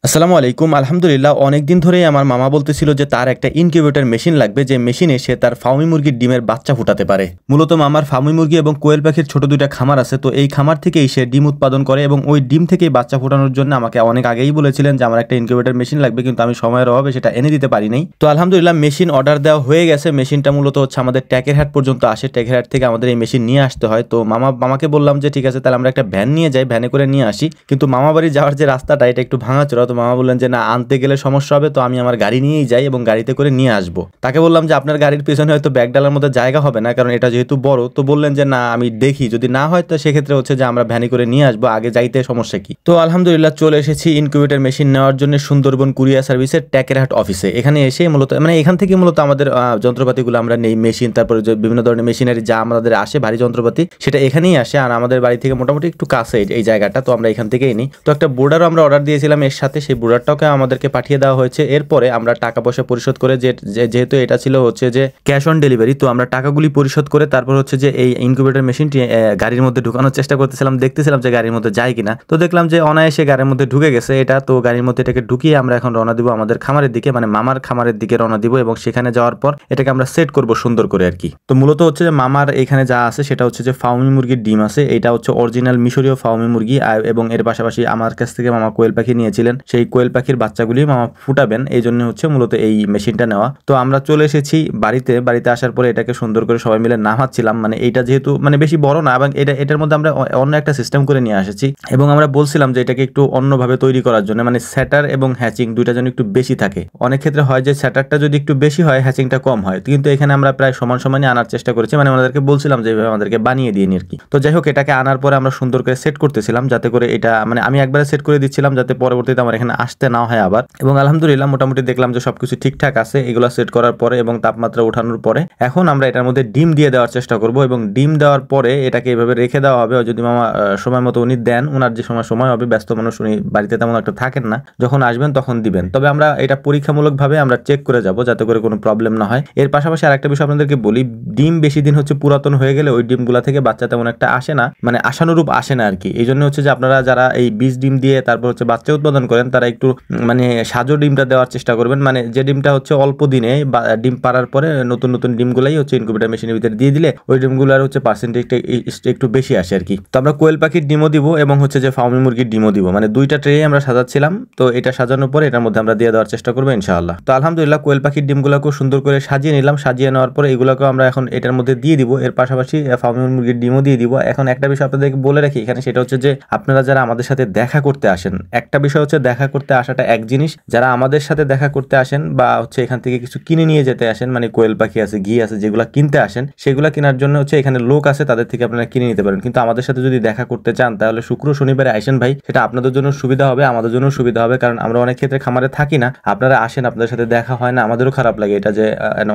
আসসালামু আলাইকুম। আলহামদুলিল্লাহ অনেকদিন ধরেই আমার মামা বলতেছিল যে তার একটা ইনকিউবেটর মেশিন লাগবে, যে মেশিনে সে তার ফার্মি মুরগির ডিমের বাচ্চা ফুটাতে পারে। মূলত মামার ফার্মি মুরগি এবং কোয়েল পাখির ছোট দুইটা খামার আছে, তো এই খামার থেকেই সে ডিম উৎপাদন করে এবং ওই ডিম থেকেই বাচ্চা ফোটানোর জন্য আমাকে অনেক আগেই বলেছিলেন যে আমার একটা ইনকিউবেটর মেশিন লাগবে, কিন্তু আমি সময়ের অভাবে সেটা এনে দিতে পারি নাই। তো আলহামদুলিল্লাহ মেশিন অর্ডার দেওয়া হয়ে গেছে। মেশিনটা মূলত হচ্ছে আমাদের ট্যাকেরহাট পর্যন্ত আসে, ট্যাকেরহাট থেকে আমাদের এই মেশিন নিয়ে আসতে হয়। তো মামাকে বললাম যে ঠিক আছে, তাহলে আমরা একটা ভ্যান নিয়ে যাই, ভ্যানে করে নিয়ে আসি। কিন্তু মামা বাড়ি যাওয়ার যে রাস্তাটা এটা একটু ভাঙাচোরা, তো মামা বললেন যে না, আনতে গেলে সমস্যা হবে, তো আমি আমার গাড়ি নিয়েই যাই এবং গাড়িতে করে নিয়ে আসবো। তাকে বললাম যে আপনার গাড়ির পেছনে হয়তো ব্যাগ ডালার মধ্যে জায়গা হবে না, কারণ এটা যেহেতু বড়। তো বললেন যে না, আমি দেখি যদি না হয় তো সেক্ষেত্রে হচ্ছে যে আমরা ভ্যানে করে নিয়ে আসবো, আগে যাইতে সমস্যা কি। তো আলহামদুলিল্লাহ চলে এসেছি ইনকিউবেটর মেশিন নেওয়ার জন্য সুন্দরবন কুরিয়ার সার্ভিসের ট্যাকেরহাট অফিসে। এখানে এসে মূলত এখান থেকে মূলত আমাদের যন্ত্রপাতিগুলো আমরা নেই, মেশিন, তারপরে যে বিভিন্ন ধরনের মেশিনারি যা আমাদের আসে ভারী যন্ত্রপাতি সেটা এখানেই আসে। আর আমাদের বাড়ি থেকে মোটামুটি একটু কাছে এই জায়গাটা, তো আমরা এখান থেকেই নিই। তো একটা বোর্ডারও আমরা অর্ডার দিয়েছিলাম এর সাথে, সেই বোর্ডারটাকে আমাদেরকে পাঠিয়ে দেওয়া হয়েছে। এরপরে আমরা টাকা পয়সা পরিশোধ করে, যেহেতু এটা ছিল হচ্ছে যে ক্যাশ অন ডেলিভারি, তো আমরা টাকাগুলি পরিশোধ করে তারপর হচ্ছে যে এই ইনকিউবেটর মেশিনটি গাড়ির মধ্যে ঢুকানোর চেষ্টা করতেছিলাম, দেখতেছিলাম যে গাড়ির মধ্যে যায় কিনা। তো দেখলাম যে অনায়াসে গাড়ির মধ্যে ঢুকে গেছে এটা। তো গাড়ির মধ্যে এটাকে ঢুকিয়ে আমরা এখন রওনা দিব আমাদের খামারের দিকে, মানে মামার খামারের দিকে রওনা দিব এবং সেখানে যাওয়ার পর এটাকে আমরা সেট করব সুন্দর করে আর কি। তো মূলত হচ্ছে যে মামার এখানে যা আছে সেটা হচ্ছে যে ফার্মি মুরগির ডিম আছে, এটা হচ্ছে অরিজিনাল মিশরীয় ফার্মি মুরগি, এবং এর পাশাপাশি আমার কাছ থেকে মামা কোয়েল পাখি নিয়েছিলেন, সেই কোয়েল পাখির বাচ্চাগুলি মামা ফুটাবেন, এই জন্য হচ্ছে মূলত এই মেশিনটা নেওয়া। তো আমরা চলে এসেছি বাড়িতে আসার পরে এটাকে সুন্দর করে সবাই মিলে নামাচ্ছিলাম, মানে এইটা যেহেতু মানে বেশি বড় না এবং এটার মধ্যে আমরা অন্য একটা সিস্টেম করে নিয়ে এসেছি এবং আমরা বলছিলাম যে এটাকে একটু অন্যভাবে তৈরি করার জন্য, মানে স্যাটার এবং হ্যাচিং দুইটা যেন একটু বেশি থাকে। অনেক ক্ষেত্রে হয় যে স্যাটারটা যদি একটু বেশি হয় হ্যাচিংটা কম হয়, কিন্তু এখানে আমরা প্রায় সমান সমানই আনার চেষ্টা করেছি, মানে আমাদেরকে বলছিলাম যে এইভাবে আমাদেরকে বানিয়ে দিয়ে আর কি। তো যাই হোক, এটাকে আনার পরে আমরা সুন্দর করে সেট করতেছিলাম, যাতে করে এটা মানে আমি একবারে সেট করে দিচ্ছিলাম যাতে পরবর্তীতে আমার এখানে আসতে না হয় আবার। এবং আলহামদুলিল্লাহ মোটামুটি দেখলাম যে সবকিছু ঠিকঠাক আছে। এগুলো সেট করার পরে এবং তাপমাত্রা ওঠানোর পরে এখন আমরা এটার মধ্যে ডিম দিয়ে দেওয়ার চেষ্টা করব এবং ডিম দেওয়ার পরে এটাকে এভাবে রেখে দেওয়া হবে। যদি মামা সময় মতো উনি দেন, ওনার যে সময় হবে, ব্যস্ত মানুষ উনি বাড়িতে তেমন একটা থাকেন না, যখন আসবেন তখন দিবেন। তবে আমরা এটা পরীক্ষামূলকভাবে আমরা চেক করে যাব যাতে করে কোনো প্রবলেম না হয়। এর পাশাপাশি আরেকটা বিষয় আপনাদেরকে বলি, ডিম বেশি দিন হচ্ছে পুরাতন হয়ে গেলে ওই ডিমগুলা থেকে বাচ্চা তেমন একটা আসে না, মানে আশানুরূপ আসে না আর কি। এই জন্য হচ্ছে যে আপনারা যারা এই বীজ ডিম দিয়ে তারপর হচ্ছে বাচ্চা উৎপাদন করেন তারা একটু মানে সাজো ডিমটা দেওয়ার চেষ্টা করবেন, মানে যে ডিমটা হচ্ছে অল্প দিনে ডিম পাড়ার পরে নতুন নতুন ডিমগুলাই হচ্ছে ইনকিউবেটর মেশিনের ভিতরে দিয়ে দিলে ওই ডিমগুলোর হচ্ছে পার্সেন্টেজটা একটু বেশি আসে আর কি। তো আমরা কোয়েল পাখির ডিমও দিব এবং হচ্ছে যে ফার্মি মুরগির ডিমও দিব, মানে দুইটা ট্রে আমরা সাজাচ্ছিলাম। তো এটা সাজানোর পরে এটার মধ্যে আমরা দিয়ে দেওয়ার চেষ্টা করবো ইনশাআল্লাহ। তো আলহামদুলিল্লাহ কোয়েল পাখির ডিমগুলোকেও সুন্দর করে সাজিয়ে নিলাম, সাজিয়ে নেওয়ার পরে এগুলোকেও আমরা এখন এটার মধ্যে দিয়ে দিব। এর পাশাপাশি ফার্মি মুরগির ডিমও দিয়ে দিব। এখন একটা বিষয় আপনাদেরকে বলে রাখি এখানে, সেটা হচ্ছে যে আপনারা যারা আমাদের সাথে দেখা করতে আসেন, একটা বিষয় হচ্ছে দেখা করতে আসাটা এক জিনিস, যারা আমাদের সাথে দেখা করতে আসেন বা হচ্ছে এখান থেকে কিছু কিনে নিয়ে যেতে আসেন, মানে কোয়েল পাখি আছে, ঘি আছে, যেগুলো কিনতে আসেন সেগুলো কেনার জন্য হচ্ছে এখানে লোক আছে, তাদের থেকে আপনারা কিনে নিতে পারেন। কিন্তু আমাদের সাথে যদি দেখা করতে চান তাহলে শুক্র শনিবারে আসেন ভাই, সেটা আপনাদের জন্য সুবিধা হবে, আমাদের জন্য সুবিধা হবে, কারণ আমরা অনেক ক্ষেত্রে খামারে থাকি না, আপনারা আসেন, আপনাদের সাথে দেখা হয় না, আমাদেরও খারাপ লাগে এটা যে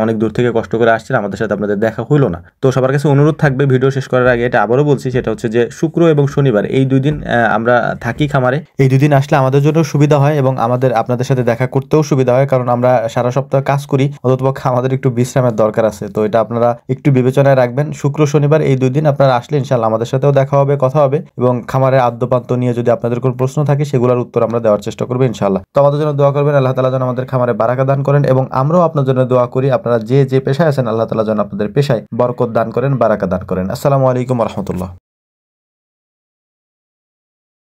অনেক দূর থেকে কষ্ট করে আসছেন, আমাদের সাথে আপনাদের দেখা হইলো না। তো সবার কাছে অনুরোধ থাকবে ভিডিও শেষ করার আগে এটা আবারও বলছি, সেটা হচ্ছে যে শুক্র এবং শনিবার এই দুই দিন আমরা থাকি খামারে, এই দুই দিন আসলে আমাদের জন্য সুবিধা হয় এবং আপনাদের সাথে দেখা করতেও সুবিধা হয়, কারণ আমরা সারা সপ্তাহ কাজ করি, অন্ততপক্ষে আমাদের একটু বিশ্রামের দরকার আছে। তো এটা আপনারা একটু বিবেচনায় রাখবেন, শুক্র শনিবার এই দুই দিন আপনারা আসলে ইনশাআল্লাহ আমাদের সাথেও দেখা হবে, কথা হবে এবং খামারের আদ্যপান্ত নিয়ে যদি আপনাদের কোনো প্রশ্ন থাকে সেগুলোর উত্তর আমরা দেওয়ার চেষ্টা করবো ইনশাআল্লাহ। তো আমাদের জন্য দোয়া করবেন, আল্লাহ তাআলা যেন আমাদের খামারে বারাকা দান করেন এবং আমরাও আপনার জন্য দোয়া করি, আপনারা যে পেশায় আছেন আল্লাহ তাআলা যেন আপনাদের পেশায় বরকত দান করেন, বারাকা দান করেন। আসসালামু আলাইকুম ওয়া রাহমাতুল্লাহ।